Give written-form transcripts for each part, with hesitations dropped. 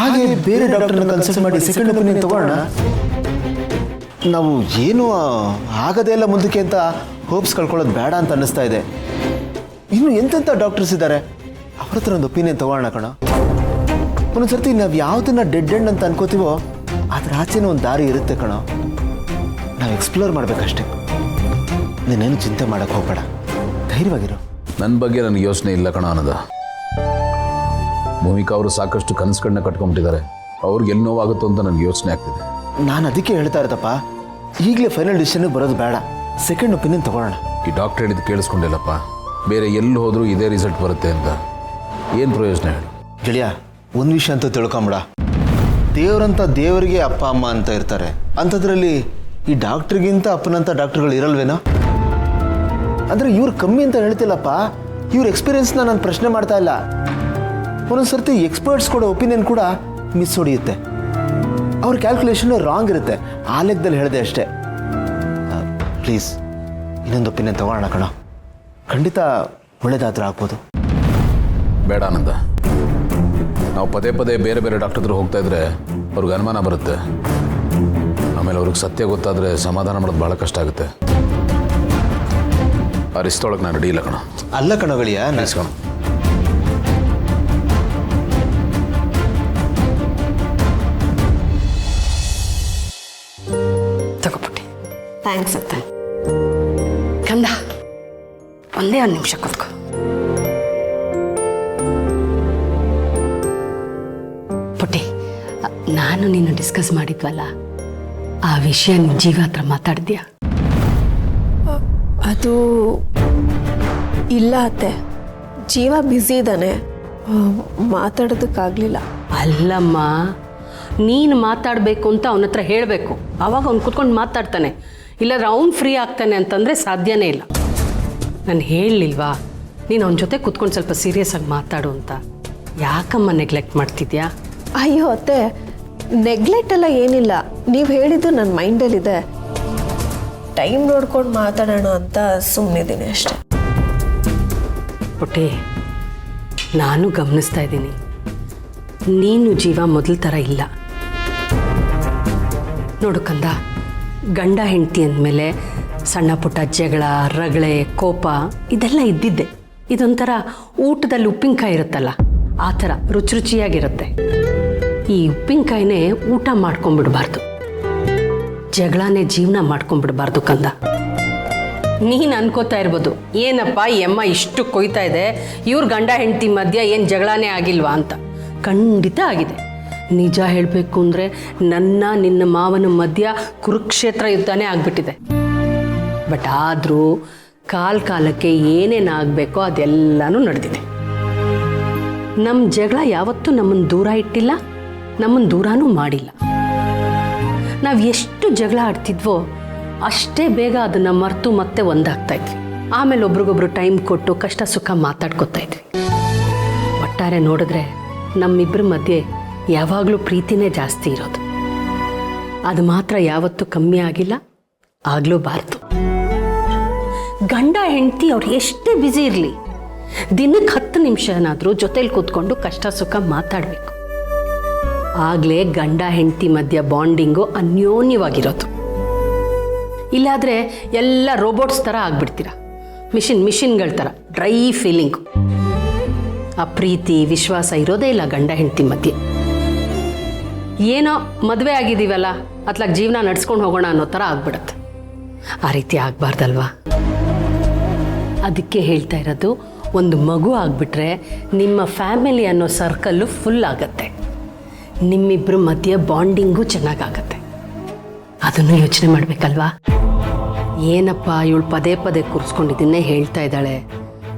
ಹಾಗೆ ಬೇರೆ ಡಾಕ್ಟರ್ನ ಕನ್ಸಲ್ಟ್ ಮಾಡಿ ಸೆಕೆಂಡ್ ಒಪಿನಿಯನ್ ತಗೊಳ್ಳೋಣ. ನಾವು ಏನು ಆಗದೇ ಇಲ್ಲ ಮುಂದಕ್ಕೆ ಅಂತ ಹೋಪ್ಸ್ ಕಳ್ಕೊಳ್ಳೋದು ಬೇಡ ಅಂತ ಅನ್ನಿಸ್ತಾ ಇದೆ. ಇನ್ನು ಎಂತೆಂಥ ಡಾಕ್ಟರ್ಸ್ ಇದ್ದಾರೆ, ಅವ್ರ ಹತ್ರ ಒಂದು ಒಪಿನಿಯನ್ ತಗೊಳ್ಳೋಣ ಕಣ. ಒಂದೊಂದು ಸರ್ತಿ ನಾವು ಯಾವುದನ್ನ ಡೆಡ್ ಎಂಡ್ ಅಂತ ಅನ್ಕೋತೀವೋ ಅದ್ರ ಆಚೆನೂ ಒಂದು ದಾರಿ ಇರುತ್ತೆ ಕಣ. ನಾವು ಎಕ್ಸ್ಪ್ಲೋರ್ ಮಾಡಬೇಕಷ್ಟೆ. ನೀನೇನು ಚಿಂತೆ ಮಾಡೋಕ್ಕೆ ಹೋಗ್ಬೇಡ, ಧೈರ್ಯವಾಗಿರು. ನನ್ನ ಬಗ್ಗೆ ನನಗೆ ಯೋಚನೆ ಇಲ್ಲ ಕಣ ಅನ್ನೋದ. ಭೂಮಿಕಾ ಅವರು ಸಾಕಷ್ಟು ಕನಸುಗಳನ್ನ ಕಟ್ಕೊಂಡ್ಬಿಟ್ಟಿದ್ದಾರೆ. ಅವ್ರಿಗೆ ಎಲ್ಲಿ ನೋವಾಗುತ್ತೋ ಅಂತ ನನಗೆ ಯೋಚನೆ ಆಗ್ತಿದೆ. ನಾನು ಅದಕ್ಕೆ ಹೇಳ್ತಾ ಇರ್ತಪ್ಪ, ಈಗಲೇ ಫೈನಲ್ ಡಿಸಿಷನ್ಗೆ ಬರೋದು ಬೇಡ, ಸೆಕೆಂಡ್ ಒಪಿನಿಯನ್ ತಗೊಳ್ಳೋಣ. ಈ ಡಾಕ್ಟರ್ ಹೇಳಿದ್ದು ಕೇಳಿಸ್ಕೊಂಡಿಲ್ಲಪ್ಪ. ಬೇರೆ ಎಲ್ಲಿ ಹೋದರೂ ಇದೇ ರಿಸಲ್ಟ್ ಬರುತ್ತೆ ಅಂತ ಏನು ಪ್ರಯೋಜನ ಹೇಳು ಗೆಳೆಯ. ಒಂದು ವಿಷಯ ಅಂತ ತಿಳ್ಕೊಂಬಿಡ, ದೇವರಂತ ದೇವರಿಗೆ ಅಪ್ಪ ಅಮ್ಮ ಅಂತ ಇರ್ತಾರೆ. ಅಂಥದ್ರಲ್ಲಿ ಈ ಡಾಕ್ಟ್ರಿಗಿಂತ ಅಪ್ಪನಂಥ ಡಾಕ್ಟ್ರುಗಳು ಇರಲ್ವೇನೋ? ಅಂದರೆ ಇವ್ರು ಕಮ್ಮಿ ಅಂತ ಹೇಳ್ತಿಲ್ಲಪ್ಪ, ಇವ್ರ ಎಕ್ಸ್ಪೀರಿಯನ್ಸ್ನ ನಾನು ಪ್ರಶ್ನೆ ಮಾಡ್ತಾ ಇಲ್ಲ. ಒಂದೊಂದು ಸರ್ತಿ ಎಕ್ಸ್ಪರ್ಟ್ಸ್ ಕೊಡೋ ಒಪಿನಿಯನ್ ಕೂಡ ಮಿಸ್ ಹೊಡಿಯುತ್ತೆ, ಅವ್ರ ಕ್ಯಾಲ್ಕುಲೇಷನ್ ರಾಂಗ್ ಇರುತ್ತೆ. ಆ ಲೆಕ್ಕದಲ್ಲಿ ಹೇಳಿದೆ ಅಷ್ಟೇ. ಪ್ಲೀಸ್ ಇನ್ನೊಂದು ಒಪಿನಿಯನ್ ತಗೊಳ್ಳೋಣ ಕಣ, ಖಂಡಿತ ಒಳ್ಳೇದಾದ್ರೂ ಆಗ್ಬೋದು. ಬೇಡ ಆನಂದ, ನಾವು ಪದೇ ಪದೇ ಬೇರೆ ಬೇರೆ ಡಾಕ್ಟರ್ ಹತ್ರ ಹೋಗ್ತಾ ಇದ್ರೆ ಅವ್ರಿಗೆ ಅನುಮಾನ ಬರುತ್ತೆ. ಆಮೇಲೆ ಅವ್ರಿಗೆ ಸತ್ಯ ಗೊತ್ತಾದರೆ ಸಮಾಧಾನ ಮಾಡೋದು ಭಾಳ ಕಷ್ಟ ಆಗುತ್ತೆ. ಆ ರಿಸ್ತೊಳಗೆ ನಾನು ರೆಡಿ ಇಲ್ಲ ಕಣ. ಅಲ್ಲ ಕಣಗಳಿಯ ಕಣ. ತಗೋಬಿಟ್ಟಿ. ಥ್ಯಾಂಕ್ಸ್ ಅತ್ತ. ಕಂದ, ಒಂದೇ ಒಂದು ನಿಮಿಷ ಕೂತ್ಕೋ. ಪುಟ್ಟಿ, ನಾನು ನೀನು ಡಿಸ್ಕಸ್ ಮಾಡಿದ್ವಲ್ಲ, ಆ ವಿಷಯ ನಿನ್ನ ಜೀವ ಹತ್ರ ಮಾತಾಡಿದ್ಯಾ? ಅದು ಇಲ್ಲ ಅತ್ತೆ, ಜೀವ ಬ್ಯುಸಿ ಇದ್ದಾನೆ, ಮಾತಾಡೋದಕ್ಕಾಗಲಿಲ್ಲ. ಅಲ್ಲಮ್ಮ, ನೀನು ಮಾತಾಡಬೇಕು ಅಂತ ಅವನ ಹತ್ರ ಹೇಳಬೇಕು. ಆವಾಗ ಅವ್ನು ಕೂತ್ಕೊಂಡು ಮಾತಾಡ್ತಾನೆ. ಇಲ್ಲಾಂದ್ರೆ ಅವ್ನು ಫ್ರೀ ಆಗ್ತಾನೆ ಅಂತಂದರೆ ಸಾಧ್ಯನೇ ಇಲ್ಲ. ನಾನು ಹೇಳಲಿಲ್ವಾ ನೀನು ಅವನ ಜೊತೆ ಕೂತ್ಕೊಂಡು ಸ್ವಲ್ಪ ಸೀರಿಯಸ್ ಆಗಿ ಮಾತಾಡು ಅಂತ? ಯಾಕಮ್ಮ ನೆಗ್ಲೆಕ್ಟ್ ಮಾಡ್ತಿದ್ಯಾ? ಅಯ್ಯೋ ಅತ್ತೆ, ನೆಗ್ಲೆಕ್ಟ್ ಎಲ್ಲ ಏನಿಲ್ಲ, ನೀವು ಹೇಳಿದ್ದು ನನ್ನ ಮೈಂಡಲ್ಲಿದೆ. ಟೈಮ್ ನೋಡ್ಕೊಂಡು ಮಾತಾಡೋಣ ಅಂತ ಸುಮ್ಮನಿದ್ದೀನಿ ಅಷ್ಟೆ. ಪುಟ್ಟಿ, ನಾನು ಗಮನಿಸ್ತಾ ಇದ್ದೀನಿ, ನೀನು ಜೀವ ಮೊದಲ ಥರ ಇಲ್ಲ ನೋಡು ಕಂದ. ಗಂಡ ಹೆಂಡತಿ ಅಂದಮೇಲೆ ಸಣ್ಣ ಪುಟ್ಟ ಜಗಳ, ರಗಳೆ, ಕೋಪ ಇದೆಲ್ಲ ಇದ್ದಿದ್ದೆ. ಇದೊಂಥರ ಊಟದಲ್ಲಿ ಉಪ್ಪಿನಕಾಯಿ ಇರುತ್ತಲ್ಲ, ಆ ಥರ ರುಚಿ ರುಚಿಯಾಗಿರುತ್ತೆ. ಈ ಉಪ್ಪಿನಕಾಯಿನೇ ಊಟ ಮಾಡ್ಕೊಂಡ್ಬಿಡ್ಬಾರ್ದು, ಜಗಳನೇ ಜೀವನ ಮಾಡ್ಕೊಂಡ್ಬಿಡ್ಬಾರ್ದು ಕಂದ. ನೀನು ಅನ್ಕೋತಾ ಇರ್ಬೋದು, ಏನಪ್ಪ ಈ ಅಮ್ಮ ಇಷ್ಟು ಕೊಯ್ತಾ ಇದೆ, ಇವ್ರ ಗಂಡ ಹೆಂಡತಿ ಮಧ್ಯ ಏನು ಜಗಳನೇ ಆಗಿಲ್ವಾ ಅಂತ. ಖಂಡಿತ ಆಗಿದೆ. ನಿಜ ಹೇಳಬೇಕು ಅಂದರೆ ನನ್ನ ನಿನ್ನ ಮಾವನ ಮಧ್ಯ ಕುರುಕ್ಷೇತ್ರ ಯುದ್ಧನೇ ಆಗಿಬಿಟ್ಟಿದೆ. ಬಟ್ ಆದರೂ ಕಾಲಕ್ಕೆ ಏನೇನು ಆಗಬೇಕೋ ಅದೆಲ್ಲನೂ ನಡೆದಿದೆ. ನಮ್ಮ ಜಗಳ ಯಾವತ್ತೂ ನಮ್ಮನ್ನು ದೂರ ಇಟ್ಟಿಲ್ಲ, ನಮ್ಮನ್ನು ದೂರನೂ ಮಾಡಿಲ್ಲ. ನಾವು ಎಷ್ಟು ಜಗಳ ಆಡ್ತಿದ್ವೋ ಅಷ್ಟೇ ಬೇಗ ಅದನ್ನು ಮರೆತು ಮತ್ತೆ ಒಂದಾಗ್ತಾ ಇದ್ವಿ. ಆಮೇಲೆ ಒಬ್ರಿಗೊಬ್ರು ಟೈಮ್ ಕೊಟ್ಟು ಕಷ್ಟ ಸುಖ ಮಾತಾಡ್ಕೊತಾ ಇದ್ವಿ. ಒಟ್ಟಾರೆ ನೋಡಿದ್ರೆ ನಮ್ಮಿಬ್ಬರ ಮಧ್ಯೆ ಯಾವಾಗಲೂ ಪ್ರೀತಿನೇ ಜಾಸ್ತಿ ಇರೋದು. ಅದು ಮಾತ್ರ ಯಾವತ್ತೂ ಕಮ್ಮಿ ಆಗಿಲ್ಲ, ಆಗಲೂಬಾರ್ದು. ಗಂಡ ಹೆಂಡತಿ ಅವ್ರು ಎಷ್ಟೇ ಬ್ಯುಸಿ ಇರಲಿ, ದಿನಕ್ಕೆ 10 ನಿಮಿಷನಾದರೂ ಜೊತೇಲಿ ಕೂತ್ಕೊಂಡು ಕಷ್ಟ ಸುಖ ಮಾತಾಡಬೇಕು. ಆಗಲೇ ಗಂಡ ಹೆಂಡತಿ ಮಧ್ಯ ಬಾಂಡಿಂಗು ಅನ್ಯೋನ್ಯವಾಗಿರೋದು. ಇಲ್ಲಾದರೆ ಎಲ್ಲ ರೋಬೋಟ್ಸ್ ಥರ ಆಗ್ಬಿಡ್ತೀರ, ಮಿಷಿನ್ಗಳ ಥರ ಡ್ರೈ ಫೀಲಿಂಗು. ಆ ಪ್ರೀತಿ ವಿಶ್ವಾಸ ಇರೋದೇ ಇಲ್ಲ ಗಂಡ ಹೆಂಡತಿ ಮಧ್ಯೆ. ಏನೋ ಮದುವೆ ಆಗಿದ್ದೀವಲ್ಲ ಅತ್ಲಾಗ ಜೀವನ ನಡ್ಸ್ಕೊಂಡು ಹೋಗೋಣ ಅನ್ನೋ ಥರ ಆಗ್ಬಿಡತ್ತೆ. ಆ ರೀತಿ ಆಗಬಾರ್ದಲ್ವಾ? ಅದಕ್ಕೆ ಹೇಳ್ತಾ ಇರೋದು, ಒಂದು ಮಗು ಆಗಿಬಿಟ್ರೆ ನಿಮ್ಮ ಫ್ಯಾಮಿಲಿ ಅನ್ನೋ ಸರ್ಕಲ್ಲು ಫುಲ್ ಆಗತ್ತೆ. ನಿಮ್ಮಿಬ್ಬರ ಮಧ್ಯೆ ಬಾಂಡಿಂಗು ಚೆನ್ನಾಗಾಗತ್ತೆ. ಅದನ್ನು ಯೋಚನೆ ಮಾಡಬೇಕಲ್ವಾ? ಏನಪ್ಪ ಇವಳು ಪದೇ ಪದೇ ಕೂರಿಸ್ಕೊಂಡಿದ್ದನ್ನೇ ಹೇಳ್ತಾ ಇದ್ದಾಳೆ,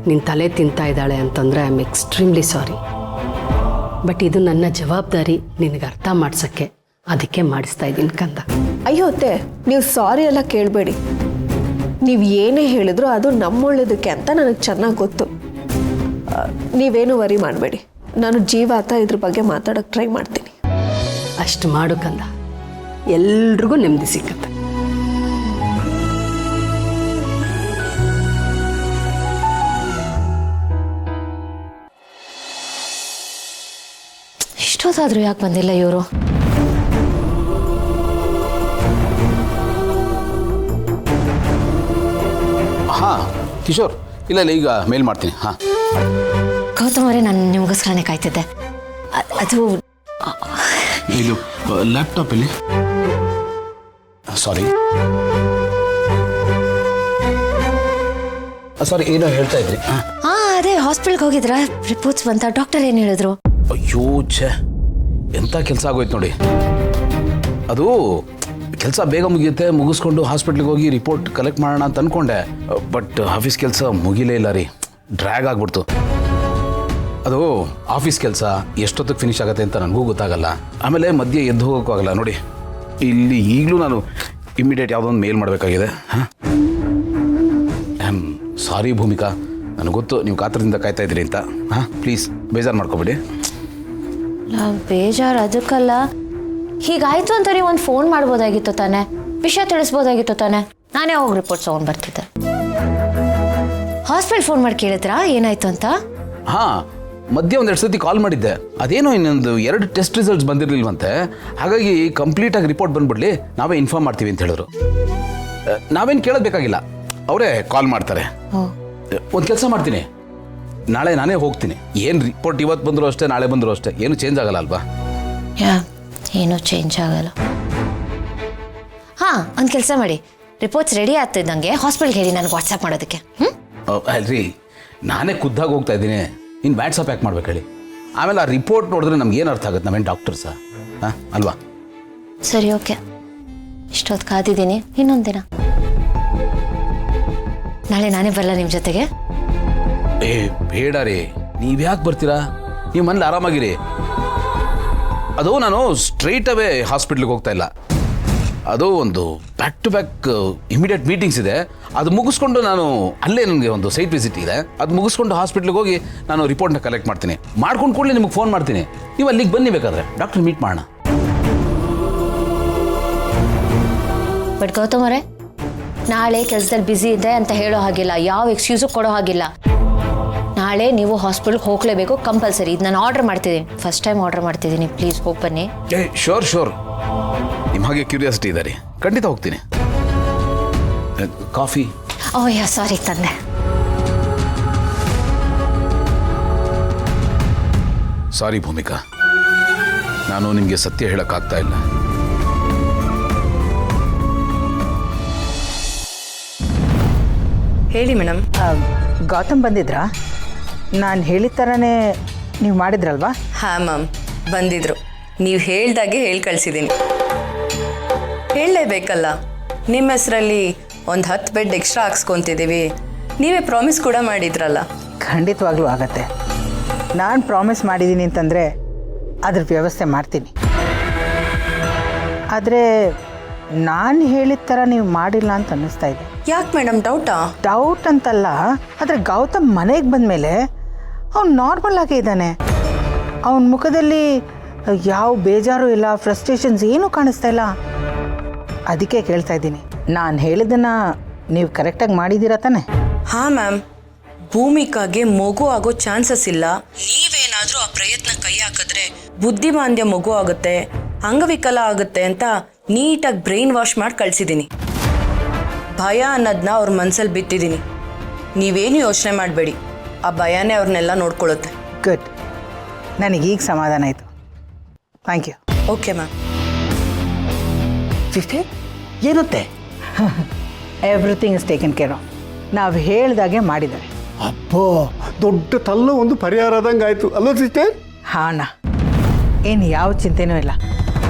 ನಿನ್ನ ತಲೆ ತಿಂತಾ ಇದ್ದಾಳೆ ಅಂತಂದರೆ I am extremely sorry. But ಇದು ನನ್ನ ಜವಾಬ್ದಾರಿ ನಿನಗೆ ಅರ್ಥ ಮಾಡ್ಸೋಕ್ಕೆ, ಅದಕ್ಕೆ ಮಾಡಿಸ್ತಾ ಇದ್ದೀನಿ ಕಂದ. ಅಯ್ಯೋ ಅತ್ತೆ, ನೀವು ಸಾರಿ ಎಲ್ಲ ಕೇಳಬೇಡಿ. ನೀವು ಏನೇ ಹೇಳಿದ್ರು ಅದು ನಮ್ಮೊಳ್ಳೇದಕ್ಕೆ ಅಂತ ನನಗೆ ಚೆನ್ನಾಗಿ ಗೊತ್ತು. ನೀವೇನು ವರಿ ಮಾಡಬೇಡಿ, ನಾನು ಜೀವಾತ ಇದ್ರ ಬಗ್ಗೆ ಮಾತಾಡೋಕ್ಕೆ ಟ್ರೈ ಮಾಡ್ತೀನಿ. ಅಷ್ಟು ಮಾಡು ಕಂದ, ಎಲ್ರಿಗೂ ನೆಮ್ಮದಿ ಸಿಕ್ಕತ್ತೆ. ಇಷ್ಟು ಇಷ್ಟೊತ್ತಾದರೂ ಯಾಕೆ ಬಂದಿಲ್ಲ ಇವರು? ಹಾಂ ಕಿಶೋರ್, ಇಲ್ಲ ಇಲ್ಲ, ಈಗ ಮೇಲ್ ಮಾಡ್ತೀನಿ. ಹಾಂ ಗೌತಮ್ ಅವರೇ, ನಾನು ನಿಮಗೋಸ್ಕರನೇ ಕಾಯ್ತಿದ್ದೆ. ಅದು ಇದು ಲ್ಯಾಪ್ಟಾಪ್ ಇಲ್ಲಿ. ಸಾರಿ ಸಾರಿ, ಏನೋ ಹೇಳ್ತಾ ಇದ್ರಿ? ಅದೇ ಹಾಸ್ಪಿಟಲ್ಗೆ ಹೋಗಿದ್ರ, ರಿಪೋರ್ಟ್ಸ್ ಬಂತ, ಡಾಕ್ಟರ್ ಏನು ಹೇಳಿದ್ರು? ಅಯ್ಯೋ ಛೇ, ಎಂಥ ಕೆಲಸ ಆಗೋಯ್ತು ನೋಡಿ. ಅದು ಕೆಲಸ ಬೇಗ ಮುಗಿಯುತ್ತೆ, ಮುಗಿಸ್ಕೊಂಡು ಹಾಸ್ಪಿಟ್ಲಿಗೆ ಹೋಗಿ ರಿಪೋರ್ಟ್ ಕಲೆಕ್ಟ್ ಮಾಡೋಣ ಅಂತ ಅಂದ್ಕೊಂಡೆ. ಬಟ್ ಆಫೀಸ್ ಕೆಲಸ ಮುಗಿಲೇ ಇಲ್ಲ ರೀ, ಡ್ರ್ಯಾಗ್ ಆಗ್ಬಿಡ್ತು. ಅದು ಆಫೀಸ್ ಕೆಲಸ ಎಷ್ಟೊತ್ತಿಗೆ ಫಿನಿಶ್ ಆಗುತ್ತೆ ಅಂತ ನನಗೂ ಗೊತ್ತಾಗಲ್ಲ. ಆಮೇಲೆ ಮಧ್ಯೆ ಎದ್ದು ಹೋಗೋಕ್ಕೂ ಆಗಲ್ಲ ನೋಡಿ. ಇಲ್ಲಿ ಈಗಲೂ ನಾನು ಇಮ್ಮಿಡಿಯೇಟ್ ಯಾವುದೋ ಒಂದು ಮೇಲ್ ಮಾಡಬೇಕಾಗಿದೆ. ಹಾಂ ಸಾರಿ ಭೂಮಿಕಾ, ನನಗೆ ಗೊತ್ತು ನೀವು ಕಾತ್ರದಿಂದ ಕಾಯ್ತಾ ಇದ್ದೀರಿ ಅಂತ. ಹಾಂ ಪ್ಲೀಸ್ ಬೇಜಾರು ಮಾಡ್ಕೊಬೇಡಿ. ಬೇಜಾರು ಅದಕ್ಕಲ್ಲ, ಹೀಗಾಯ್ತು ಅಂತ ನೀವು ಒಂದು ಫೋನ್ ಮಾಡ್ಬೋದಾಗಿತ್ತು ತಾನೆ, ವಿಷಯ ತಿಳಿಸ್ಬೋದಾಗಿತ್ತು ತಾನೆ. ನಾನೇ ಹೋಗಿ ರಿಪೋರ್ಟ್ ತೊಗೊಂಡು ಬರ್ತಿದ್ದೆ. ಹಾಸ್ಪಿಟಲ್ ಫೋನ್ ಮಾಡಿ ಕೇಳಿದ್ರಾ ಏನಾಯ್ತು ಅಂತ? ಹಾಂ, ಮಧ್ಯೆ ಒಂದೆರಡು ಸತಿ ಕಾಲ್ ಮಾಡಿದ್ದೆ. ಅದೇನೋ ಇನ್ನೊಂದು 2 ಟೆಸ್ಟ್ ರಿಸಲ್ಟ್ಸ್ ಬಂದಿರಲಿಲ್ವಂತೆ. ಹಾಗಾಗಿ ಕಂಪ್ಲೀಟಾಗಿ ರಿಪೋರ್ಟ್ ಬಂದ್ಬಿಡ್ಲಿ, ನಾವೇ ಇನ್ಫಾರ್ಮ್ ಮಾಡ್ತೀವಿ ಅಂತ ಹೇಳಿದ್ರು. ನಾವೇನು ಕೇಳೋದು ಅವರೇ ಕಾಲ್ ಮಾಡ್ತಾರೆ. ಒಂದು ಕೆಲಸ ಮಾಡ್ತೀನಿ, ನಾಳೆ ನಾನೇ ಹೋಗ್ತೀನಿ. ಏನು ರಿಪೋರ್ಟ್ ಇವತ್ತು ಬಂದರೂ ಅಷ್ಟೇ, ನಾಳೆ ಬಂದರೂ ಅಷ್ಟೇ, ಏನು ಚೇಂಜ್ ಆಗಲ್ಲ ಅಲ್ವಾ? ಏನೂ ಚೇಂಜ್ ಆಗಲ್ಲ. ಹಾಂ, ಒಂದು ಕೆಲಸ ಮಾಡಿ, ರಿಪೋರ್ಟ್ಸ್ ರೆಡಿ ಆಗ್ತಿದ್ದಂಗೆ ಹಾಸ್ಪಿಟಲ್ಗೆ ಹೇಳಿ ನನಗೆ ವಾಟ್ಸಪ್ ಮಾಡೋದಕ್ಕೆ. ಅಲ್ರಿ, ನಾನೇ ಖುದ್ದಾಗಿ ಹೋಗ್ತಾ ಇದ್ದೀನಿ, ಇನ್ನು ವಾಟ್ಸಪ್ ಯಾಕೆ ಮಾಡ್ಬೇಕು ಹೇಳಿ? ಆಮೇಲೆ ಆ ರಿಪೋರ್ಟ್ ನೋಡಿದ್ರೆ ನಮ್ಗೆ ಏನು ಅರ್ಥ ಆಗುತ್ತೆ? ನಾವೇನು ಡಾಕ್ಟರ್ಸಾ? ಹಾಂ ಅಲ್ವಾ? ಸರಿ, ಓಕೆ. ಇಷ್ಟೊತ್ತು ಕಾದಿದ್ದೀನಿ, ಇನ್ನೊಂದು ದಿನ ನಾಳೆ ನಾನೇ ಬರಲ್ಲ ನಿಮ್ಮ ಜೊತೆಗೆ? ಏ ಬೇಡ ರೀ, ನೀವು ಯಾಕೆ ಬರ್ತೀರಾ? ನೀವು ಮನೇಲಿ ಆರಾಮಾಗಿರಿ. ಅದು ನಾನು ಸ್ಟ್ರೈಟ್ ಅವೇ ಹಾಸ್ಪಿಟ್ಲಿಗೆ ಹೋಗ್ತಾ ಇಲ್ಲ. ಅದು ಒಂದು back to back immediate meetings ಇದೆ. ಅದು ಮುಗಿಸ್ಕೊಂಡು ನಾನು ಅಲ್ಲೇ ನನಗೆ ಒಂದು ಸೈಟ್ ವಿಸಿಟ್ ಇದೆ, ಅದು ಮುಗಿಸ್ಕೊಂಡು ಹಾಸ್ಪಿಟ್ಲಿಗೆ ಹೋಗಿ ನಾನು ರಿಪೋರ್ಟ್ನ ಕಲೆಕ್ಟ್ ಮಾಡ್ತೀನಿ. ಮಾಡ್ಕೊಂಡು ಕೂಡಲೇ ನಿಮಗೆ ಫೋನ್ ಮಾಡ್ತೀನಿ, ನೀವು ಅಲ್ಲಿಗೆ ಬನ್ನಿ, ಬೇಕಾದ್ರೆ ಡಾಕ್ಟರ್ ಮೀಟ್ ಮಾಡೋಣ. ಬಟ್ ಗೌತಮ್ ಅವರೇ, ನಾಳೆ ಕೆಲಸದಲ್ಲಿ ಬ್ಯುಸಿ ಇದೆ ಅಂತ ಹೇಳೋ ಹಾಗಿಲ್ಲ, ಯಾವ ಎಕ್ಸ್ಕ್ಯೂಸು ಕೊಡೋ ಹಾಗಿಲ್ಲ. ನಾಳೆ ನೀವು ಹಾಸ್ಪಿಟಲ್ಗೆ ಹೋಗಲೇಬೇಕು, ಕಂಪಲ್ಸರಿ. ಇದು ನಾನು ಆರ್ಡರ್ ಮಾಡ್ತಿದ್ದೀನಿ, ಫಸ್ಟ್ ಟೈಮ್ ಆರ್ಡರ್ ಮಾಡ್ತಿದ್ದೀನಿ. ಪ್ಲೀಸ್ ಹೋಗಿ ಬನ್ನಿ. ಏ ಶೋರ್, ನಿಮ್ಮ ಹಾಗೆ ಕ್ಯೂರಿಯಾಸಿಟಿ ಇದೆ ರೀ, ಖಂಡಿತ ಹೋಗ್ತೀನಿ. ಕಾಫಿ? ಯಾ ಸಾರಿ, ತಂದೆ. ಸಾರಿ ಭೂಮಿಕಾ, ನಾನು ನಿಮಗೆ ಸತ್ಯ ಹೇಳೋಕ್ಕಾಗ್ತಾ ಇಲ್ಲ. ಹೇಳಿ ಮೇಡಮ್. ಗೌತಮ್ ಬಂದಿದ್ರಾ? ನಾನು ಹೇಳಿದ ಥರನೇ ನೀವು ಮಾಡಿದ್ರಲ್ವಾ? ಹಾಂ ಮ್ಯಾಮ್, ಬಂದಿದ್ರು. ನೀವು ಹೇಳ್ದಾಗೆ ಹೇಳಿ ಕಳಿಸಿದ್ದೀನಿ. ಹೇಳಲೇಬೇಕಲ್ಲ, ನಿಮ್ಮ ಹೆಸರಲ್ಲಿ ಒಂದು 10 ಬೆಡ್ ಎಕ್ಸ್ಟ್ರಾ ಹಾಕ್ಸ್ಕೊತಿದ್ದೀವಿ. ನೀವೇ ಪ್ರಾಮಿಸ್ ಕೂಡ ಮಾಡಿದ್ರಲ್ಲ. ಖಂಡಿತವಾಗ್ಲೂ ಆಗತ್ತೆ. ನಾನು ಪ್ರಾಮಿಸ್ ಮಾಡಿದ್ದೀನಿ ಅಂತಂದರೆ ಅದ್ರ ವ್ಯವಸ್ಥೆ ಮಾಡ್ತೀನಿ. ಆದರೆ ನಾನು ಹೇಳಿದ ಥರ ನೀವು ಮಾಡಿಲ್ಲ ಅಂತ ಅನ್ನಿಸ್ತಾ ಇದೆ. ಯಾಕೆ ಮೇಡಮ್, ಡೌಟಾ? ಡೌಟ್ ಅಂತಲ್ಲ, ಆದರೆ ಗೌತಮ್ ಮನೆಗೆ ಬಂದಮೇಲೆ ಅವ್ನು ನಾರ್ಮಲ್ ಆಗೇ ಇದ್ದಾನೆ. ಅವನ ಮುಖದಲ್ಲಿ ಯಾವ ಬೇಜಾರು ಇಲ್ಲ, ಫ್ರಸ್ಟ್ರೇಷನ್ಸ್ ಏನೂ ಕಾಣಿಸ್ತಾ ಇಲ್ಲ. ಅದಕ್ಕೆ ಕೇಳ್ತಾ ಇದ್ದೀನಿ, ನಾನು ಹೇಳಿದ್ದನ್ನು ನೀವು ಕರೆಕ್ಟಾಗಿ ಮಾಡಿದ್ದೀರಾ ತಾನೆ? ಹಾಂ ಮ್ಯಾಮ್, ಭೂಮಿಕಾಗೆ ಮಗು ಆಗೋ ಚಾನ್ಸಸ್ ಇಲ್ಲ. ನೀವೇನಾದರೂ ಆ ಪ್ರಯತ್ನ ಕೈ ಹಾಕಿದ್ರೆ ಬುದ್ಧಿಮಾಂದ್ಯ ಮಗು ಆಗುತ್ತೆ, ಅಂಗವಿಕಲ ಆಗುತ್ತೆ ಅಂತ ನೀಟಾಗಿ ಬ್ರೈನ್ ವಾಶ್ ಮಾಡಿ ಕಳಿಸಿದ್ದೀನಿ. ಭಯ ಅನ್ನೋದನ್ನ ಅವ್ರ ಮನಸ್ಸಲ್ಲಿ ಬಿತ್ತಿದ್ದೀನಿ. ನೀವೇನು ಯೋಚನೆ ಮಾಡಬೇಡಿ, ಆ ಭಯನೇ ಅವ್ರನ್ನೆಲ್ಲ ನೋಡ್ಕೊಳ್ಳುತ್ತೆ. ಗುಡ್, ನನಗೀಗ ಸಮಾಧಾನ ಆಯಿತು. Thank you. Okay ma'am. Sister, ಏನತ್ತೆ? Everything is taken care of. ನಾವು ಹೇಳ್ದಾಗೆ ಮಾಡಿದ್ದಾರೆ. ಅಪ್ಪೋ, ದೊಡ್ಡ ತಲ್ಲು ಒಂದು ಪರಿಹಾರ ಆದಂಗೆ ಆಯಿತು ಅಲ್ಲೋ ಸಿಸ್ಟರ್? ಹಾಂ, ಏನು ಯಾವ ಚಿಂತೆನೂ ಇಲ್ಲ.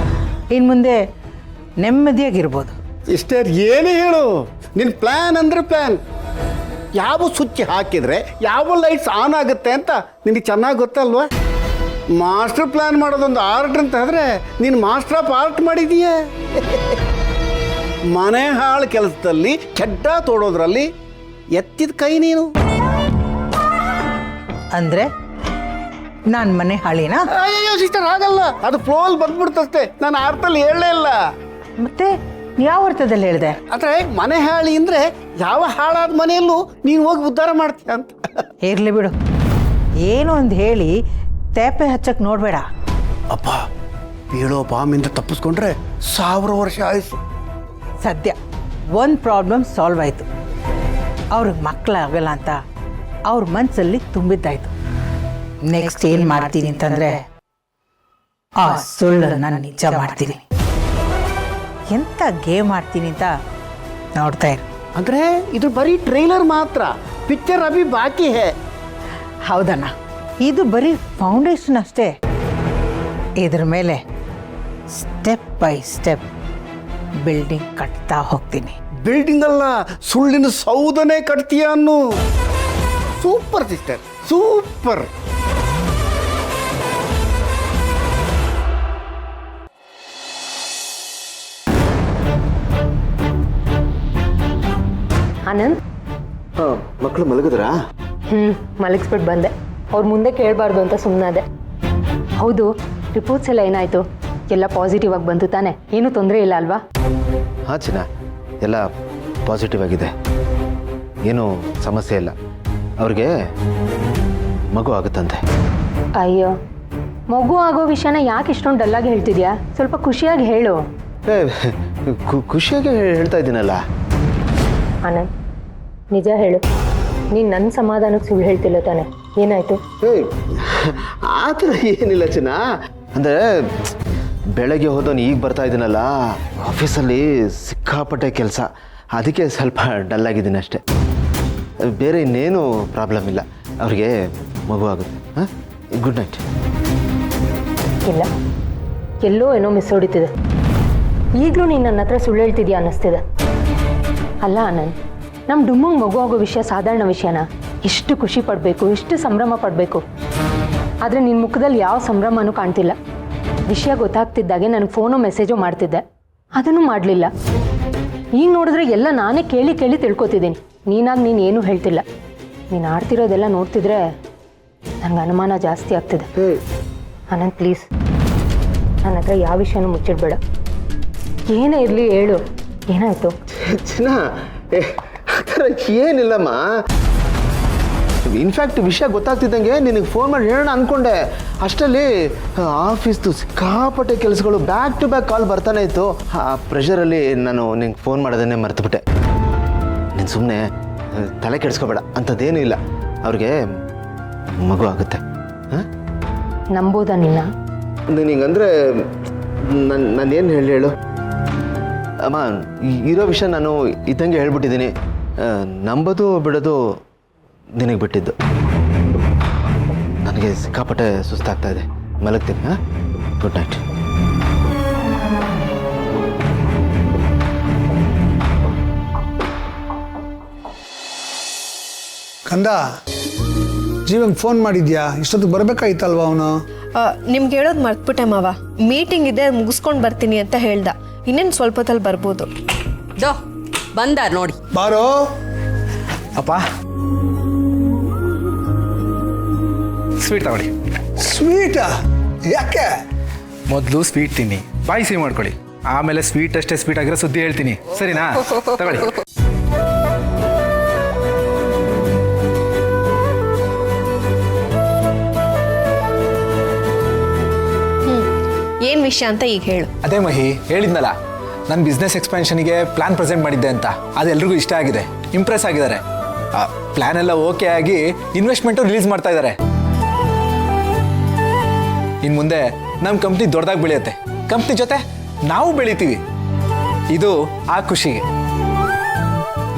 ಇನ್ನು ಮುಂದೆ ನೆಮ್ಮದಿಯಾಗಿರ್ಬೋದು. ಸಿಸ್ಟರ್, ಏನೇ ಹೇಳು, ನಿನ್ನ ಪ್ಲ್ಯಾನ್ ಅಂದರೆ ಪ್ಲ್ಯಾನ್. ಯಾವ ಸ್ವಿಚ್ ಹಾಕಿದರೆ ಯಾವ ಲೈಟ್ಸ್ ಆನ್ ಆಗುತ್ತೆ ಅಂತ ನಿನಗೆ ಚೆನ್ನಾಗಿ ಗೊತ್ತಲ್ವಾ? ಮಾಸ್ಟರ್ ಪ್ಲ್ಯಾನ್ ಮಾಡೋದೊಂದು ಆರ್ಟ್ ಅಂತ ಆದರೆ ನೀನು ಮಾಸ್ಟರ್ ಆಫ್ ಆರ್ಟ್ ಮಾಡಿದೀಯ. ಮನೆ ಹಾಳು ಕೆಲಸದಲ್ಲಿ ಚಡ್ಡ ತೋಡೋದ್ರಲ್ಲಿ ಎತ್ತಿದ ಕೈ ನೀನು. ಅಂದರೆ ನಾನು ಮನೆ ಹಾಳಿನಾ? ಅಯ್ಯೋ ಸಿಸ್ಟರ್, ಹಾಗಲ್ಲ, ಅದು ಫ್ಲೋಲ್ಲಿ ಬಂದ್ಬಿಡ್ತಷ್ಟೇ. ನಾನು ಅರ್ಥದಲ್ಲಿ ಹೇಳಲೇ ಇಲ್ಲ. ಮತ್ತೆ ಯಾವ ಅರ್ಥದಲ್ಲಿ ಹೇಳಿದೆ? ಆದರೆ ಮನೆ ಹಾಳಿ ಅಂದರೆ ಯಾವ ಹಾಳಾದ ಮನೆಯಲ್ಲೂ ನೀನು ಹೋಗಿ ಉದ್ಧಾರ ಮಾಡ್ತೀಯ ಅಂತ. ಇರಲಿ ಬಿಡು, ಏನು ಒಂದು ಹೇಳಿ ತೇಪೆ ಹಚ್ಚಕ್ಕೆ ನೋಡಬೇಡ. ಅಪ್ಪ ಬೀಳೋ ಬಾಮಿಂದ ತಪ್ಪಿಸ್ಕೊಂಡ್ರೆ 1000 ವರ್ಷ ಆಯ್ತು. ಸದ್ಯ ಒಂದು ಪ್ರಾಬ್ಲಮ್ ಸಾಲ್ವ್ ಆಯಿತು. ಅವ್ರಿಗೆ ಮಕ್ಕಳಾಗಲ್ಲ ಅಂತ ಅವ್ರ ಮನಸ್ಸಲ್ಲಿ ತುಂಬಿದ್ದಾಯ್ತು. ನೆಕ್ಸ್ಟ್ ಏನು ಮಾಡ್ತೀನಿ ಅಂತಂದರೆ ಆ ಸುಳ್ಳನ್ನು ನಿಜ ಮಾಡ್ತೀನಿ. ಎಂಥ ಗೇಮ್ ಆಡ್ತೀನಿ ಅಂತ ನೋಡ್ತಾ ಇರು. ಅಂದ್ರೆ ಇದು ಬರೀ ಟ್ರೈಲರ್ ಮಾತ್ರ, ಪಿಕ್ಚರ್ ಅಭಿ ಬಾಕಿ ಹೇ. ಹೌದಣ್ಣ, ಇದು ಬರೀ ಫೌಂಡೇಶನ್ ಅಷ್ಟೇ. ಇದ್ರ ಮೇಲೆ ಸ್ಟೆಪ್ ಬೈ ಸ್ಟೆಪ್ ಬಿಲ್ಡಿಂಗ್ ಕಟ್ತಾ ಹೋಗ್ತೀನಿ. ಬಿಲ್ಡಿಂಗ್ ಅಲ್ಲ, ಸುಳ್ಳಿನ ಸೌದನೆ ಕಟ್ತೀಯ ಅನ್ನು. Super sister, super. ಆನಂದ್, ಮಕ್ಕಳು ಮಲಗಿದ್ರಾ? ಮಲಗಿಸ್ಬಿಟ್ಟು ಬಂದೆ. ಅವ್ರ ಮುಂದೆ ಕೇಳಬಾರ್ದು ಅಂತ ಸುಮ್ಮನಾದೆ. ಹೌದು, ರಿಪೋರ್ಟ್ಸ್ ಎಲ್ಲ ಏನಾಯಿತು? ಎಲ್ಲ ಪಾಸಿಟಿವ್ ಆಗಿ ಬಂತು ತಾನೆ? ಏನೂ ತೊಂದರೆ ಇಲ್ಲ ಅಲ್ವಾ? ಹಾಂ ಚಿನ್ನ, ಎಲ್ಲ ಪಾಸಿಟಿವ್ ಆಗಿದೆ, ಏನೂ ಸಮಸ್ಯೆ ಇಲ್ಲ. ಅವ್ರಿಗೆ ಮಗು ಆಗುತ್ತಂತೆ. ಅಯ್ಯೋ, ಮಗು ಆಗೋ ವಿಷಯನ ಯಾಕೆ ಇಷ್ಟೊಂದು ಡಲ್ಲಾಗಿ ಹೇಳ್ತಿದ್ಯಾ? ಸ್ವಲ್ಪ ಖುಷಿಯಾಗಿ ಹೇಳು. ಖುಷಿಯಾಗಿ ಹೇಳ್ತಾ ಇದ್ದೀನಲ್ಲ. ಆನಂದ್, ನಿಜ ಹೇಳು, ನೀನು ನನ್ನ ಸಮಾಧಾನಕ್ಕೆ ಸುಳ್ಳು ಹೇಳ್ತಿಲ್ಲ ತಾನೆ? ಏನಾಯಿತು? ಆ ಥರ ಏನಿಲ್ಲ ಚಿನ್ನ. ಅಂದರೆ ಬೆಳಗ್ಗೆ ಹೋದವನು ಈಗ ಬರ್ತಾ ಇದ್ದೀನಲ್ಲ, ಆಫೀಸಲ್ಲಿ ಸಿಕ್ಕಾಪಟ್ಟೆ ಕೆಲಸ, ಅದಕ್ಕೆ ಸ್ವಲ್ಪ ಡಲ್ ಆಗಿದ್ದೀನಿ ಅಷ್ಟೆ. ಬೇರೆ ಇನ್ನೇನು ಪ್ರಾಬ್ಲಮ್ ಇಲ್ಲ. ಅವ್ರಿಗೆ ಮಗು ಆಗುತ್ತೆ. ಹಾಂ, ಗುಡ್ ನೈಟ್. ಇಲ್ಲ, ಎಲ್ಲೋ ಏನೋ ಮಿಸ್ ಹೊಡಿತಿದೆ. ಈಗಲೂ ನೀನು ನನ್ನ ಹತ್ರ ಸುಳ್ಳು ಹೇಳ್ತಿದ್ಯಾ ಅನ್ನಿಸ್ತಿದೆ. ಅಲ್ಲ ಆನಂದ್, ನಮ್ಮ ಡುಮ್ಮಂಗೆ ಮಗು ಆಗೋ ವಿಷಯ ಸಾಧಾರಣ ವಿಷಯನ? ಎಷ್ಟು ಖುಷಿ ಪಡಬೇಕು, ಎಷ್ಟು ಸಂಭ್ರಮ ಪಡಬೇಕು. ಆದರೆ ನಿನ್ನ ಮುಖದಲ್ಲಿ ಯಾವ ಸಂಭ್ರಮನೂ ಕಾಣ್ತಿಲ್ಲ. ವಿಷಯ ಗೊತ್ತಾಗ್ತಿದ್ದಾಗೆ ನನಗೆ ಫೋನೋ ಮೆಸೇಜೋ ಮಾಡ್ತಿದ್ದೆ, ಅದನ್ನು ಮಾಡಲಿಲ್ಲ. ಈಗ ನೋಡಿದ್ರೆ ಎಲ್ಲ ನಾನೇ ಕೇಳಿ ಕೇಳಿ ತಿಳ್ಕೊತಿದ್ದೀನಿ. ನೀನಾಗಿ ನೀನು ಏನೂ ಹೇಳ್ತಿಲ್ಲ. ನೀನು ಆಡ್ತಿರೋದೆಲ್ಲ ನೋಡ್ತಿದ್ರೆ ನನಗೆ ಅನುಮಾನ ಜಾಸ್ತಿ ಆಗ್ತಿದೆ. ಆನಂದ್, ಪ್ಲೀಸ್ ನನ್ನ ಹತ್ರ ಯಾವ ವಿಷಯನೂ ಮುಚ್ಚಿಡ್ಬೇಡ. ಏನೇ ಇರಲಿ ಹೇಳು, ಏನಾಯಿತು? ಚಿನ್ನ, ಆ ಥರ ಏನಿಲ್ಲಮ್ಮ. ಇನ್ಫ್ಯಾಕ್ಟ್ ವಿಷಯ ಗೊತ್ತಾಗ್ತಿದ್ದಂಗೆ ನಿನಗೆ ಫೋನ್ ಮಾಡಿ ಹೇಳೋಣ ಅಂದ್ಕೊಂಡೆ. ಅಷ್ಟರಲ್ಲಿ ಆಫೀಸ್ದು ಸಿಕ್ಕಾಪಟ್ಟೆ ಕೆಲಸಗಳು ಬ್ಯಾಕ್ ಟು ಬ್ಯಾಕ್ ಕಾಲ್ ಬರ್ತಾನೆ ಇತ್ತು. ಆ ಪ್ರೆಷರಲ್ಲಿ ನಾನು ನಿಂಗೆ ಫೋನ್ ಮಾಡೋದನ್ನೇ ಮರ್ತುಬಿಟ್ಟೆ. ನೀನು ಸುಮ್ಮನೆ ತಲೆ ಕೆಡಿಸ್ಕೋಬೇಡ, ಅಂಥದ್ದೇನೂ ಇಲ್ಲ. ಅವ್ರಿಗೆ ಮಗು ಆಗುತ್ತೆ. ಹಾಂ, ನಂಬೋದಾ ನಿನ್ನ? ನಿನಗಂದರೆ ನಾನೇನು ಹೇಳು ಅಮ್ಮ, ಇರೋ ವಿಷಯ ನಾನು ಇದ್ದಂಗೆ ಹೇಳ್ಬಿಟ್ಟಿದ್ದೀನಿ. ನಂಬೋದು ಬಿಡೋದು ನಿನಗೆ ಬಿಟ್ಟಿದ್ದು. ನನಗೆ ಸಿಕ್ಕಾಪಟ್ಟೆ ಸುಸ್ತಾಗ್ತಾ ಇದೆ, ಮಲಗ್ತೀನಿ. ಹಾಂ, ಗುಡ್ ನೈಟ್. ಕಂದ, ಜೀವಂಗೆ ಫೋನ್ ಮಾಡಿದ್ಯಾ? ಇಷ್ಟೊತ್ತಿಗೆ ಬರಬೇಕಾಗಿತ್ತಲ್ವ ಅವನು? ನಿಮ್ಗೆ ಹೇಳೋದು ಮರ್ತ್ಬಿಟ್ಟೆ ಮಾವ. ಮೀಟಿಂಗ್ ಇದೆ, ಮುಗಿಸ್ಕೊಂಡು ಬರ್ತೀನಿ ಅಂತ ಹೇಳ್ದ. ಇನ್ನೇನು ಸ್ವಲ್ಪ ಹೊತ್ತಲ್ಲಿ ಬರ್ಬೋದು. ಬಂದ ನೋಡಿ. ಬಾರೋ ಅಪ್ಪ, ಸ್ವೀಟ್ ತಗೊಳ್ಳಿ. ಸ್ವೀಟಾ? ಯಾಕೆ? ಮೊದಲು ಸ್ವೀಟ್ ತಿನ್ನಿ, ಬಾಯಿ ಸಿಹಿ ಮಾಡ್ಕೊಳ್ಳಿ. ಆಮೇಲೆ ಸ್ವೀಟ್ ಅಷ್ಟೇ ಸ್ವೀಟ್ ಆಗಿರೋ ಸುದ್ದಿ ಹೇಳ್ತೀನಿ, ಸರಿನಾ? ತಗೊಳ್ಳಿ. ಏನು ವಿಷಯ ಅಂತ ಈಗ ಹೇಳು. ಅದೇ ಮಹಿ, ಹೇಳಿದ್ನಲ್ಲ, ನನ್ನ ಬಿಸ್ನೆಸ್ ಎಕ್ಸ್ಪಾನ್ಷನ್ಗೆ ಪ್ಲಾನ್ ಪ್ರೆಸೆಂಟ್ ಮಾಡಿದ್ದೆ ಅಂತ. ಅದೆಲ್ರಿಗೂ ಇಷ್ಟ ಆಗಿದೆ, ಇಂಪ್ರೆಸ್ ಆಗಿದ್ದಾರೆ. ಪ್ಲಾನ್ ಎಲ್ಲ ಓಕೆ ಆಗಿ ಇನ್ವೆಸ್ಟ್ಮೆಂಟು ರಿಲೀಸ್ ಮಾಡ್ತಾ ಇದ್ದಾರೆ. ಇನ್ನು ಮುಂದೆ ನಮ್ಮ ಕಂಪ್ನಿ ದೊಡ್ಡದಾಗಿ ಬೆಳೆಯುತ್ತೆ. ಕಂಪ್ನಿ ಜೊತೆ ನಾವು ಬೆಳಿತೀವಿ. ಇದು ಆ ಖುಷಿಗೆ.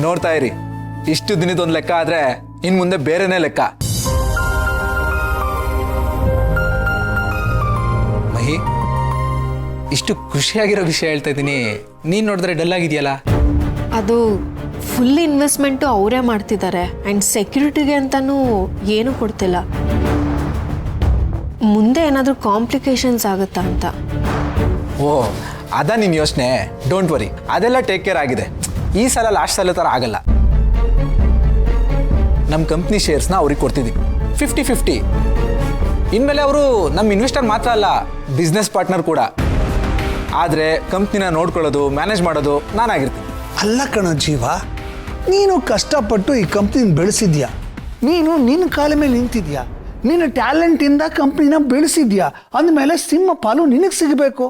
ನೋಡ್ತಾ ಇರಿ, ಇಷ್ಟು ದಿನದೊಂದು ಲೆಕ್ಕ ಆದರೆ ಇನ್ನು ಮುಂದೆ ಬೇರೆನೇ ಲೆಕ್ಕ. ಮಹಿ, ಇಷ್ಟು ಖುಷಿಯಾಗಿರೋ ವಿಷಯ ಹೇಳ್ತಾ ಇದ್ದೀನಿ, ನೀನು ನೋಡಿದ್ರೆ ಡಲ್ ಆಗಿದೆಯಲ್ಲ? ಅದು ಫುಲ್ ಇನ್ವೆಸ್ಟ್ಮೆಂಟು ಅವರೇ ಮಾಡ್ತಿದ್ದಾರೆ. ಆ್ಯಂಡ್ ಸೆಕ್ಯೂರಿಟಿಗೆ ಅಂತಲೂ ಏನೂ ಕೊಡ್ತಿಲ್ಲ. ಮುಂದೆ ಏನಾದರೂ ಕಾಂಪ್ಲಿಕೇಶನ್ಸ್ ಆಗುತ್ತಾ ಅಂತ. ಓ, ಅದ ನಿನ್ನ ಯೋಚನೆ? ಡೋಂಟ್ ವರಿ, ಅದೆಲ್ಲ ಟೇಕ್ ಕೇರ್ ಆಗಿದೆ. ಈ ಸಲ ಲಾಸ್ಟ್ ಸಲ ಥರ ಆಗಲ್ಲ. ನಮ್ಮ ಕಂಪ್ನಿ ಶೇರ್ಸ್ನ ಅವ್ರಿಗೆ ಕೊಡ್ತಿದ್ದೀವಿ 50-50. ಇನ್ಮೇಲೆ ಅವರು ನಮ್ಮ ಇನ್ವೆಸ್ಟರ್ ಮಾತ್ರ ಅಲ್ಲ, ಬಿಸ್ನೆಸ್ ಪಾರ್ಟ್ನರ್ ಕೂಡ. ಆದರೆ ಕಂಪ್ನಿನ ನೋಡ್ಕೊಳ್ಳೋದು, ಮ್ಯಾನೇಜ್ ಮಾಡೋದು ನಾನಾಗಿರ್ತೀನಿ. ಅಲ್ಲ ಕಣೋ ಜೀವ, ನೀನು ಕಷ್ಟಪಟ್ಟು ಈ ಕಂಪ್ನಿನ ಬೆಳೆಸಿದ್ಯಾ, ನೀನು ನಿನ್ನ ಕಾಲ ಮೇಲೆ ನಿಂತಿದ್ಯಾ. ನೀನು ಟ್ಯಾಲೆಂಟಿಂದ ಕಂಪ್ನಿನ ಬೆಳೆಸಿದ್ಯಾ ಅಂದಮೇಲೆ ಸಿಂಹ ಪಾಲು ನಿನಗೆ ಸಿಗಬೇಕು.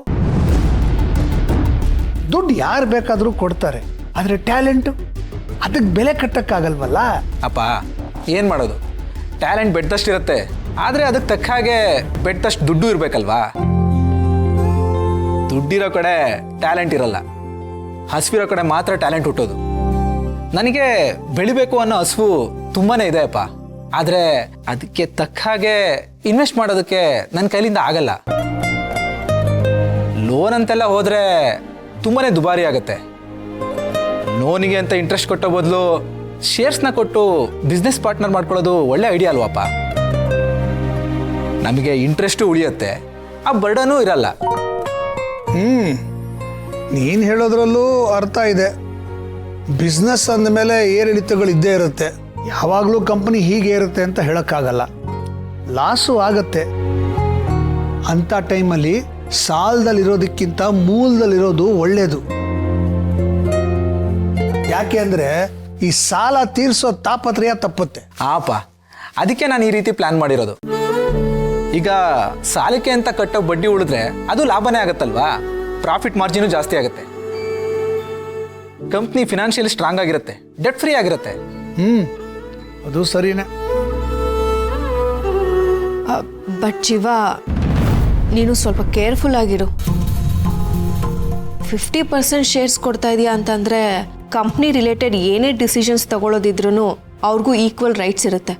ದುಡ್ಡು ಯಾರು ಬೇಕಾದರೂ ಕೊಡ್ತಾರೆ, ಆದರೆ ಟ್ಯಾಲೆಂಟು ಅದಕ್ಕೆ ಬೆಲೆ ಕಟ್ಟಕ್ಕಾಗಲ್ವಲ್ಲ. ಅಪ್ಪ ಏನು ಮಾಡೋದು, ಟ್ಯಾಲೆಂಟ್ ಬೆಟ್ಟದಷ್ಟಿರುತ್ತೆ, ಆದರೆ ಅದಕ್ಕೆ ತಕ್ಕ ಹಾಗೆ ಬೆಟ್ಟದಷ್ಟು ದುಡ್ಡು ಇರಬೇಕಲ್ವಾ. ದುಡ್ಡಿರೋ ಕಡೆ ಟ್ಯಾಲೆಂಟ್ ಇರಲ್ಲ, ಹಸಿವಿರೋ ಕಡೆ ಮಾತ್ರ ಟ್ಯಾಲೆಂಟ್ ಹುಟ್ಟೋದು. ನನಗೆ ಬೆಳಿಬೇಕು ಅನ್ನೋ ಹಸಿವು ತುಂಬಾ ಇದೆ ಅಪ್ಪ, ಆದರೆ ಅದಕ್ಕೆ ತಕ್ಕ ಹಾಗೆ ಇನ್ವೆಸ್ಟ್ ಮಾಡೋದಕ್ಕೆ ನನ್ನ ಕೈಲಿಂದ ಆಗಲ್ಲ. ಲೋನ್ ಅಂತೆಲ್ಲ ಹೋದರೆ ತುಂಬಾ ದುಬಾರಿ ಆಗುತ್ತೆ. ಲೋನಿಗೆ ಅಂತ ಇಂಟ್ರೆಸ್ಟ್ ಕೊಟ್ಟೋ ಬದಲು ಶೇರ್ಸ್ನ ಕೊಟ್ಟು ಬಿಸ್ನೆಸ್ ಪಾರ್ಟ್ನರ್ ಮಾಡ್ಕೊಳ್ಳೋದು ಒಳ್ಳೆ ಐಡಿಯಾ ಅಲ್ವಪ್ಪ. ನಮಗೆ ಇಂಟ್ರೆಸ್ಟು ಉಳಿಯುತ್ತೆ, ಆ ಬರ್ಡನೂ ಇರಲ್ಲ. ನೀನು ಹೇಳೋದ್ರಲ್ಲೂ ಅರ್ಥ ಇದೆ. ಬಿಸ್ನೆಸ್ ಅಂದಮೇಲೆ ಏರಿಳಿತಗಳು ಇದ್ದೇ ಇರುತ್ತೆ. ಯಾವಾಗಲೂ ಕಂಪನಿ ಹೀಗೆ ಇರುತ್ತೆ ಅಂತ ಹೇಳೋಕ್ಕಾಗಲ್ಲ, ಲಾಸು ಆಗತ್ತೆ. ಅಂಥ ಟೈಮಲ್ಲಿ ಸಾಲದಲ್ಲಿರೋದಕ್ಕಿಂತ ಮೂಲದಲ್ಲಿರೋದು ಒಳ್ಳೆಯದು. ಯಾಕೆ ಅಂದರೆ ಈ ಸಾಲ ತೀರಿಸೋ ತಾಪತ್ರಯ ತಪ್ಪುತ್ತೆ. ಆಪ ಅದಕ್ಕೆ ನಾನು ಈ ರೀತಿ ಪ್ಲಾನ್ ಮಾಡಿರೋದು. ಈಗ ಸಾಲಕ್ಕೆ ಅಂತ ಕಟ್ಟೋ ಬಡ್ಡಿ ಉಳಿದ್ರೆ ಅದು ಲಾಭನೇ ಆಗುತ್ತಲ್ವಾ, ಪ್ರಾಫಿಟ್ ಮಾರ್ಜಿನು ಜಾಸ್ತಿ ಆಗುತ್ತೆ. ಕಂಪ್ನಿ ಫಿನಾನ್ಷಿಯಲಿ ಸ್ಟ್ರಾಂಗ್ ಆಗಿರುತ್ತೆ, ಡೆಟ್ ಫ್ರೀ ಆಗಿರುತ್ತೆ. ಅದು ಸರಿನೇ. ಬಟ್ ಜೀವ, ನೀನು ಸ್ವಲ್ಪ ಕೇರ್ಫುಲ್ ಆಗಿರು. 50% ಶೇರ್ಸ್ ಕೊಡ್ತಾ ಇದೆಯಾ ಅಂತಂದರೆ ಕಂಪ್ನಿ ರಿಲೇಟೆಡ್ ಏನೇ ಡಿಸಿಷನ್ಸ್ ತಗೊಳ್ಳೋದಿದ್ರೂ ಅವ್ರಿಗೂ ಈಕ್ವಲ್ ರೈಟ್ಸ್ ಇರುತ್ತೆ.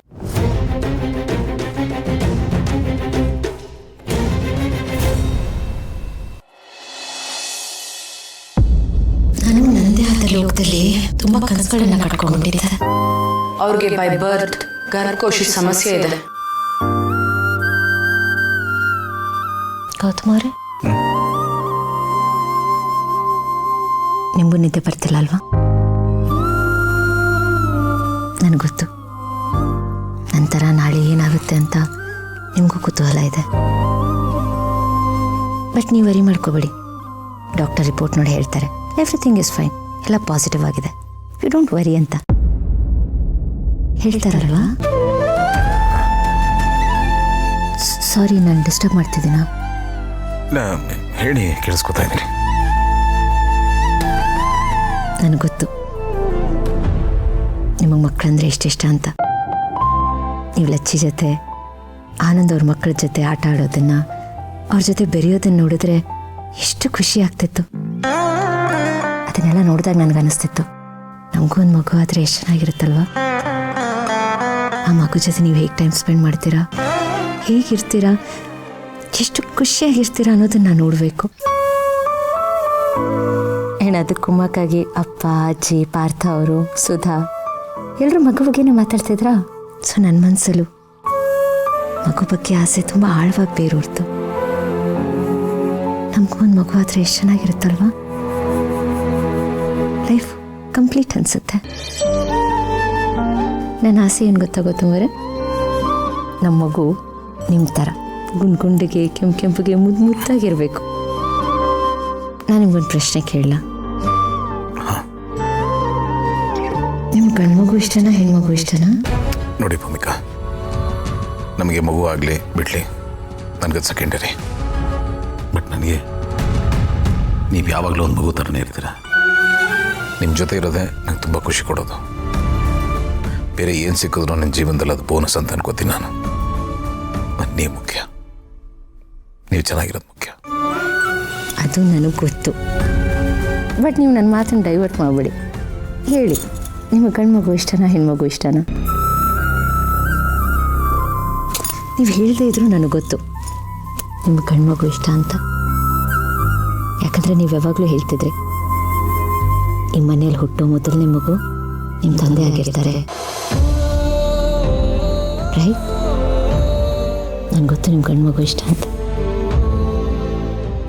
ನಾನು ನಂದೇ ಆದ ಲೋಕದಲ್ಲಿ ತುಂಬ ಕನಸುಗಳನ್ನ ಕಟ್ಕೊಂಡಿದ್ದೆ. ಅವ್ರಿಗೆ ಬೈ ಬರ್ತ್ ಗರ್ಭಕೋಶ ಸಮಸ್ಯೆ ಇದೆ. ಗೌತಮ್ ಅವರೇ, ನಿಮಗೂ ನಿದ್ದೆ ಬರ್ತಿಲ್ಲ ಅಲ್ವಾ? ನನಗೆ ಗೊತ್ತು, ನಂತರ ನಾಳೆ ಏನಾಗುತ್ತೆ ಅಂತ ನಿಮಗೂ ಕುತೂಹಲ ಇದೆ. ಬಟ್ ನೀವು ವರಿ ಮಾಡ್ಕೋಬೇಡಿ, ಡಾಕ್ಟರ್ ರಿಪೋರ್ಟ್ ನೋಡಿ ಹೇಳ್ತಾರೆ ಎವ್ರಿಥಿಂಗ್ ಇಸ್ ಫೈನ್, ಎಲ್ಲ ಪಾಸಿಟಿವ್ ಆಗಿದೆ, ಯು ಡೋಂಟ್ ವರಿ ಅಂತ ಹೇಳ್ತಾರಲ್ವಾ? ಸಾರಿ, ನಾನು ಡಿಸ್ಟರ್ಬ್ ಮಾಡ್ತಿದ್ದೀನಾ? ಹೇಳಿ, ಕೇಳಿಸ್ಕೊತಾ ಇದ್ದೀನಿ. ನನಗೆ ಗೊತ್ತು ನಿಮಗೆ ಮಕ್ಕಳಂದ್ರೆ ಇಷ್ಟ ಅಂತ. ನೀವು ಲಚ್ಚಿ ಜೊತೆ, ಆನಂದ್ ಅವ್ರ ಮಕ್ಕಳ ಜೊತೆ ಆಟ ಆಡೋದನ್ನು, ಅವ್ರ ಜೊತೆ ಬೆರೆಯೋದನ್ನು ನೋಡಿದ್ರೆ ಎಷ್ಟು ಖುಷಿ ಆಗ್ತಿತ್ತು. ಅದನ್ನೆಲ್ಲ ನೋಡಿದಾಗ ನನಗನ್ನಿಸ್ತಿತ್ತು, ನಮಗೂ ಒಂದು ಮಗು ಆದರೆ ಎಷ್ಟು ಚೆನ್ನಾಗಿರುತ್ತಲ್ವ. ಆ ಮಗು ಜೊತೆ ನೀವು ಹೇಗೆ ಟೈಮ್ ಸ್ಪೆಂಡ್ ಮಾಡ್ತೀರಾ, ಹೇಗಿರ್ತೀರಾ, ಎಷ್ಟು ಖುಷಿಯಾಗಿರ್ತೀರಾ ಅನ್ನೋದನ್ನು ನಾನು ನೋಡಬೇಕು. ಅದು ಕುಮ್ಮಕ್ಕಾಗಿ ಅಪ್ಪ, ಅಜ್ಜಿ, ಪಾರ್ಥ ಅವರು, ಸುಧಾ ಎಲ್ಲರೂ ಮಗು ಬಗ್ಗೆನೇ ಮಾತಾಡ್ತಿದ್ರಾ. ಸೊ ನನ್ನ ಮನಸ್ಸಲ್ಲೂ ಮಗು ಬಗ್ಗೆ ಆಸೆ ತುಂಬ ಆಳವಾಗಿ ಬೇರೂರ್ತು. ನಮಗೂ ಒಂದು ಮಗು ಆದರೆ ಎಷ್ಟು ಚೆನ್ನಾಗಿರುತ್ತಲ್ವಾ, ಲೈಫ್ ಕಂಪ್ಲೀಟ್ ಅನಿಸುತ್ತೆ. ನನ್ನ ಆಸೆ ಏನು ಗೊತ್ತಾಗೋತಂದ್ರೆ, ನಮ್ಮ ಮಗು ನಿಮ್ಮ ಥರ ಗುಂಡಿಗೆ ಕೆಂಪಿಗೆ ಮುದ್ದಾಗಿರಬೇಕು. ನಾನು ನಿಮ್ಗೊಂದು ಪ್ರಶ್ನೆ ಕೇಳಲ್ಲ, ನಿಮ್ಮ ಗಂಡ್ಮಗು ಇಷ್ಟನಾ ಹೆಣ್ಮಗು ಇಷ್ಟನಾ? ನೋಡಿ ಭೂಮಿಕಾ, ನಮಗೆ ಮಗು ಆಗಲಿ ಬಿಡಲಿ ನನಗದು ಸೆಕೆಂಡರಿ. ಬಟ್ ನನಗೆ ನೀವು ಯಾವಾಗಲೂ ಒಂದು ಮಗು ಥರನೇ ಇರ್ತೀರ. ನಿಮ್ಮ ಜೊತೆ ಇರೋದೇ ನಂಗೆ ತುಂಬ ಖುಷಿ ಕೊಡೋದು. ಬೇರೆ ಏನು ಸಿಕ್ಕಿದ್ರು ನನ್ನ ಜೀವನದಲ್ಲಿ ಅದು ಬೋನಸ್ ಅಂತ ಅನ್ಕೋತೀನಿ ನಾನು. ನೀವು ಮುಖ್ಯ, ನೀವು ಚೆನ್ನಾಗಿರೋದು ಮುಖ್ಯ. ಅದು ನನಗೆ ಗೊತ್ತು. ಬಟ್ ನೀವು ನನ್ನ ಮಾತನ್ನು ಡೈವರ್ಟ್ ಮಾಡಬೇಡಿ. ಹೇಳಿ, ನಿಮಗೆ ಗಂಡು ಮಗು ಇಷ್ಟನಾ ಹೆಣ್ಮಗು ಇಷ್ಟನಾ? ನೀವು ಹೇಳದೇ ಇದ್ರೂ ನನಗೆ ಗೊತ್ತು ನಿಮಗೆ ಗಂಡು ಮಗು ಇಷ್ಟ ಅಂತ. ಯಾಕಂದರೆ ನೀವು ಯಾವಾಗಲೂ ಹೇಳ್ತಿದ್ರಿ, ಈ ಮನೇಲಿ ಹುಟ್ಟೋ ಮೊದಲನೇ ಮಗು ನಿಮ್ಮ ತಂದೆ ಆಗಿರ್ತಾರೆ, ರೈಟ್? ನನಗೆ ಗೊತ್ತು ನಿಮ್ಮ ಗಂಡು ಮಗು ಇಷ್ಟ ಅಂತ.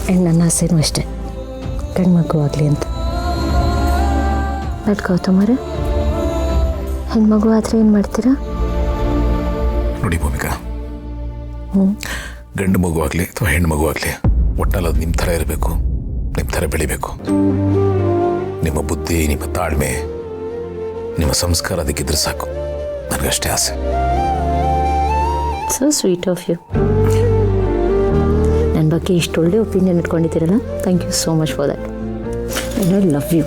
ಆ್ಯಂಡ್ ನನ್ನ ಆಸೆನೂ ಅಷ್ಟೇ, ಗಂಡು ಮಗು ಆಗಲಿ ಅಂತ. ಬಟ್ ಗೌತಮರೇ, ಹೆಣ್ಮಗು ಆದರೆ ಏನು ಮಾಡ್ತೀರಾ? ನೋಡಿ ಭೂಮಿಕಾ, ಗಂಡು ಮಗು ಆಗಲಿ ಅಥವಾ ಹೆಣ್ಣು ಮಗು ಆಗಲಿ, ಒಟ್ಟಲ್ಲಿ ಅದು ನಿಮ್ಮ ಥರ ಇರಬೇಕು, ನಿಮ್ಮ ಥರ ಬೆಳಿಬೇಕು. ನಿಮ್ಮ ಬುದ್ಧಿ, ನಿಮ್ಮ ತಾಳ್ಮೆ, ನಿಮ್ಮ ಸಂಸ್ಕಾರ ಅದಕ್ಕಿದ್ರೆ ಸಾಕು. ನನಗಷ್ಟೇ ಆಸೆ. So sweet of you. ನನ್ನ ಬಗ್ಗೆ ಇಷ್ಟು ಒಳ್ಳೆ ಒಪಿನಿಯನ್ ಇಟ್ಕೊಂಡಿದ್ದೀರಲ್ಲ, thank you so much for that. I love you.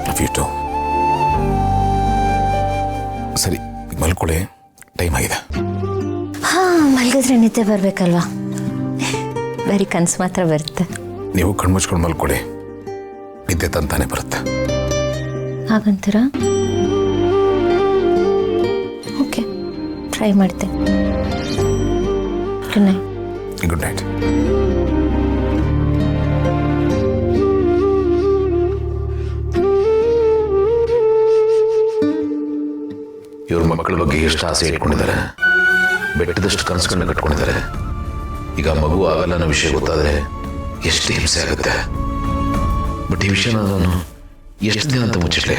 Love you too. ಸರಿ, ಮಲ್ಕೊಳ್ಳಿ, ಟೈಮ್ ಆಗಿದೆ. ಹಾಂ, ಮಲಗಿದ್ರೆ ನಿದ್ದೆ ಬರಬೇಕಲ್ವಾ? ಬರೀ ಕನಸು ಮಾತ್ರ ಬರುತ್ತೆ. ನೀವು ಕಣ್ಮುಚ್ಕೊಂಡು ಮಲ್ಕೊಳ್ಳಿ, ನಿದ್ದೆ ತಂತಾನೆ ಬರುತ್ತೆ. ಹಾಗಂತೀರಾ? ಓಕೆ, ಟ್ರೈ ಮಾಡ್ತೆ. Good night. Good night. ಇವ್ರ ಮಕ್ಕಳ ಬಗ್ಗೆ ಎಷ್ಟು ಆಸೆ ಇಟ್ಕೊಂಡಿದ್ದಾರೆ, ಬೆಟ್ಟದಷ್ಟು ಕನಸುಗಳನ್ನ ಕಟ್ಕೊಂಡಿದ್ದಾರೆ. ಈಗ ಮಗು ಆಗಲ್ಲ ಅನ್ನೋ ವಿಷಯ ಗೊತ್ತಾದರೆ ಎಷ್ಟು ಹಿಂಸೆ ಆಗುತ್ತೆ. ಬಟ್ ಈ ವಿಷಯನ ನಾನು ಎಷ್ಟು ದಿನ ಅಂತ ಮುಚ್ಚಿಟ್ಲೆ.